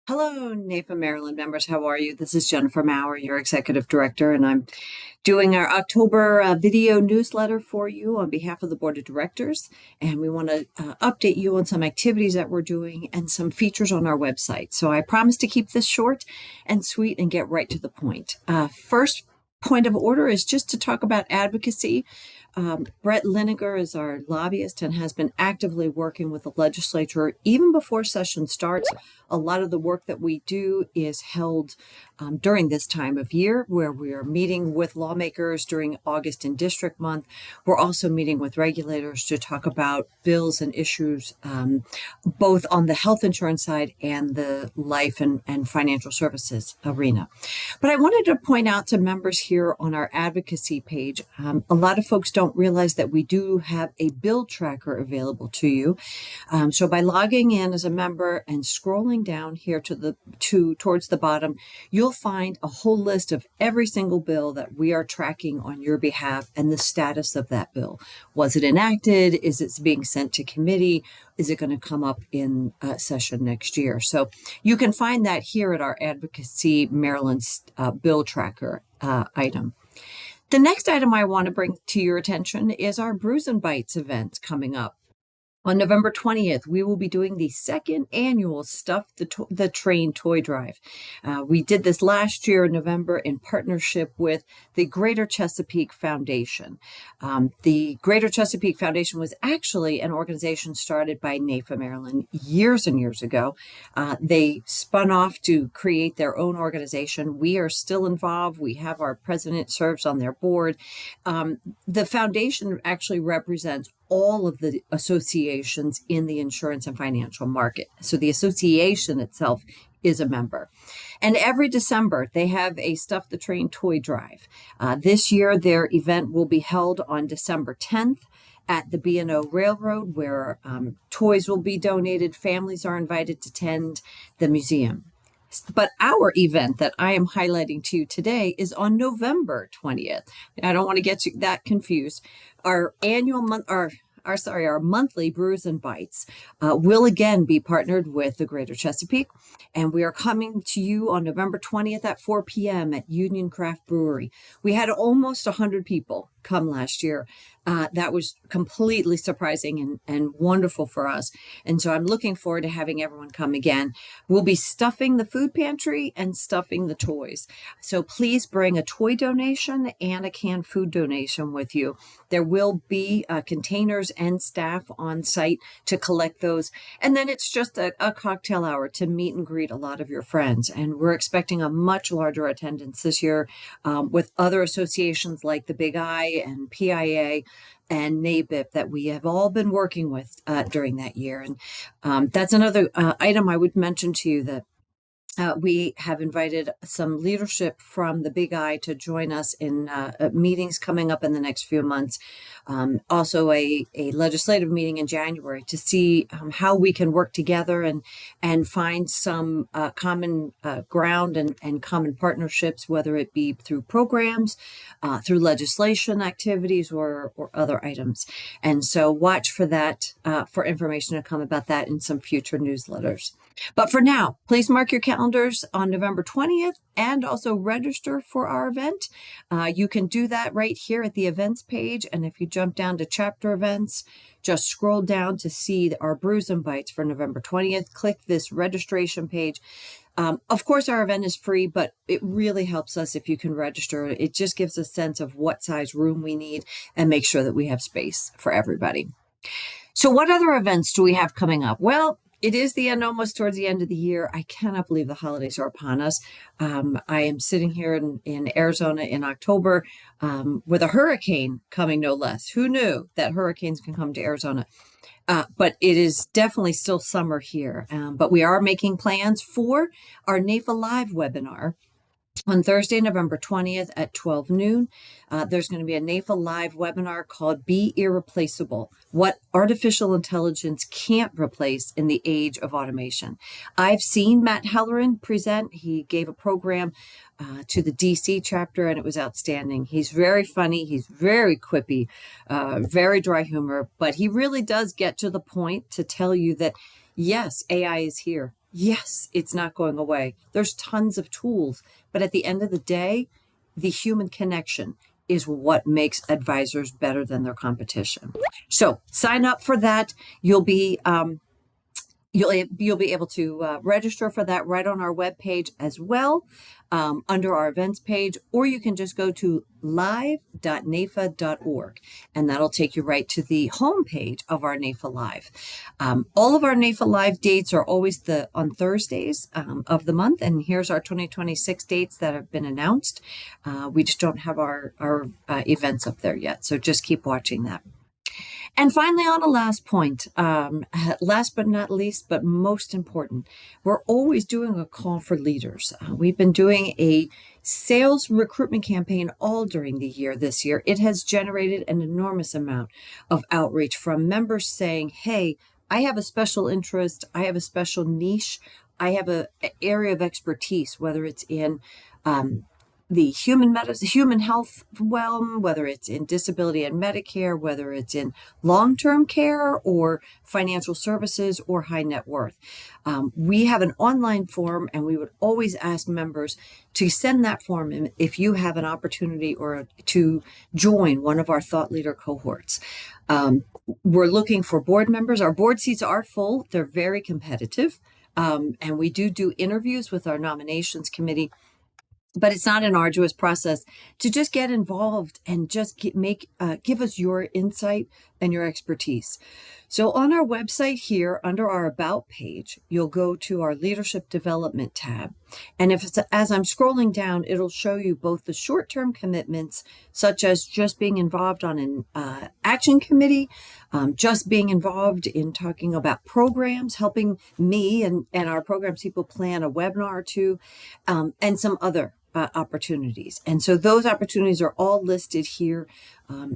Hello, NAIFA-Maryland members. How are you? This is Jennifer Maurer, your Executive Director, and I'm doing our October video newsletter for you on behalf of the Board of Directors. And we want to update you on some activities that we're doing and some features on our website. So I promise to keep this short and sweet and get right to the point. First point of order is just to talk about advocacy. Brett Liniger is our lobbyist and has been actively working with the legislature even before session starts. A lot of the work that we do is held during this time of year, where we are meeting with lawmakers during August in District Month. We're also meeting with regulators to talk about bills and issues, both on the health insurance side and the life and financial services arena. But I wanted to point out to members here on our advocacy page, a lot of folks don't realize that we do have a bill tracker available to you. So by logging in as a member and scrolling down here towards the bottom, you'll find a whole list of every single bill that we are tracking on your behalf and the status of that bill. Was it enacted? Is it being sent to committee? Is it going to come up in session next year? So you can find that here at our Advocacy Maryland bill tracker item. The next item I want to bring to your attention is our Brews and Bites event coming up. On November 20th, we will be doing the second annual Stuff the Train toy drive. We did this last year in November in partnership with the Greater Chesapeake Foundation. The Greater Chesapeake Foundation was actually an organization started by NAIFA-Maryland years and years ago. They spun off to create their own organization. We are still involved. We have our president serves on their board. The foundation actually represents all of the associations in the insurance and financial market. So the association itself is a member. And every December, they have a Stuff the Train toy drive. This year, their event will be held on December 10th at the B&O Railroad, where toys will be donated. Families are invited to attend the museum. But our event that I am highlighting to you today is on November 20th. I don't want to get you that confused. Our monthly Brews and Bites will again be partnered with the Greater Chesapeake, and we are coming to you on November 20th at 4 p.m. at Union Craft Brewery. We had almost 100 people come last year. That was completely surprising and wonderful for us. And so I'm looking forward to having everyone come again. We'll be stuffing the food pantry and stuffing the toys. So please bring a toy donation and a canned food donation with you. There will be containers and staff on site to collect those. And then it's just a cocktail hour to meet and greet a lot of your friends. And we're expecting a much larger attendance this year with other associations like the Big I and PIA and NABIP that we have all been working with during that year. And that's another item I would mention to you, that we have invited some leadership from the Big I to join us in meetings coming up in the next few months. Also a legislative meeting in January to see how we can work together and find some common ground and common partnerships, whether it be through programs, through legislation activities or other items. And so watch for that, for information to come about that in some future newsletters. But for now, please mark your calendars on November 20th and also register for our event. You can do that right here at the events page. And if you jump down to chapter events, just scroll down to see our Brews and Bites for November 20th. Click this registration page. Of course, our event is free, but it really helps us if you can register. It just gives a sense of what size room we need and make sure that we have space for everybody. So what other events do we have coming up? Well, it is almost towards the end of the year. I cannot believe the holidays are upon us. I am sitting here in Arizona in October with a hurricane coming, no less. Who knew that hurricanes can come to Arizona? But it is definitely still summer here. But we are making plans for our NAIFA Live webinar. On Thursday, November 20th at 12 noon, there's going to be a NAIFA Live webinar called Be Irreplaceable: What Artificial Intelligence Can't Replace in the Age of Automation. I've seen Matt Halloran present. He gave a program to the DC chapter, and it was outstanding. He's very funny. He's very quippy, very dry humor, but he really does get to the point to tell you that, yes, AI is here. Yes, it's not going away. There's tons of tools, but at the end of the day, the human connection is what makes advisors better than their competition. So sign up for that. You'll be able to register for that right on our webpage as well, under our events page, or you can just go to live.naifa.org, and that'll take you right to the homepage of our NAIFA Live. All of our NAIFA Live dates are always on Thursdays of the month, and here's our 2026 dates that have been announced. We just don't have our events up there yet, so just keep watching that. And finally, on a last point, last but not least, but most important, we're always doing a call for leaders. We've been doing a sales recruitment campaign all during the year this year. It has generated an enormous amount of outreach from members saying, hey, I have a special interest, I have a special niche, I have an area of expertise, whether it's in the human health realm, whether it's in disability and Medicare, whether it's in long-term care or financial services or high net worth. We have an online form, and we would always ask members to send that form in if you have an opportunity or to join one of our thought leader cohorts. We're looking for board members. Our board seats are full. They're very competitive. And we do interviews with our nominations committee. But it's not an arduous process to just get involved and just give us your insight and your expertise. So on our website here, under our About page, you'll go to our Leadership Development tab. And as I'm scrolling down, it'll show you both the short-term commitments, such as just being involved on an action committee, just being involved in talking about programs, helping me and our programs people plan a webinar or two, and some other opportunities. And so those opportunities are all listed here,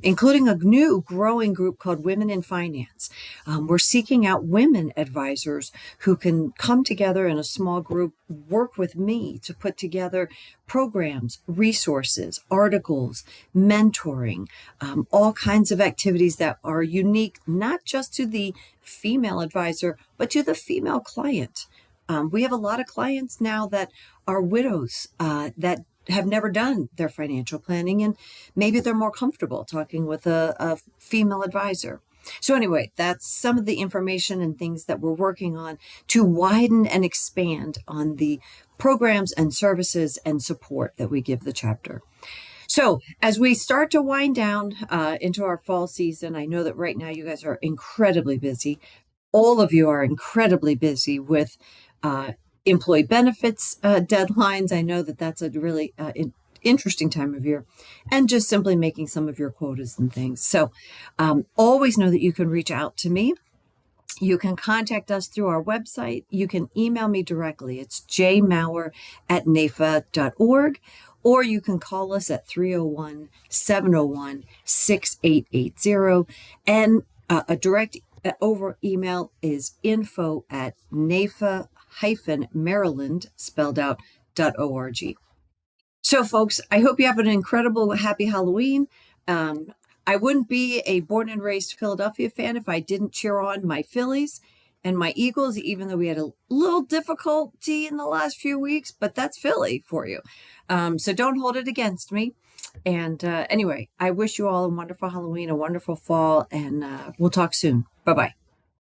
including a new growing group called Women in Finance. We're seeking out women advisors who can come together in a small group, work with me to put together programs, resources, articles, mentoring, all kinds of activities that are unique, not just to the female advisor, but to the female client. We have a lot of clients now that are widows that have never done their financial planning, and maybe they're more comfortable talking with a female advisor. So anyway, that's some of the information and things that we're working on to widen and expand on the programs and services and support that we give the chapter. So as we start to wind down into our fall season, I know that right now you guys are incredibly busy. All of you are incredibly busy with employee benefits deadlines. I know that that's a really interesting time of year, and just simply making some of your quotas and things. So always know that you can reach out to me. You can contact us through our website. You can email me directly. It's jmaurer@naifa.org, or you can call us at 301-701-6880. And a direct over email is info@NAIFA-Maryland, spelled out, .org. So folks, I hope you have an incredible, happy Halloween. I wouldn't be a born and raised Philadelphia fan if I didn't cheer on my Phillies and my Eagles, even though we had a little difficulty in the last few weeks, but that's Philly for you. So don't hold it against me. And anyway, I wish you all a wonderful Halloween, a wonderful fall, and we'll talk soon. Bye-bye.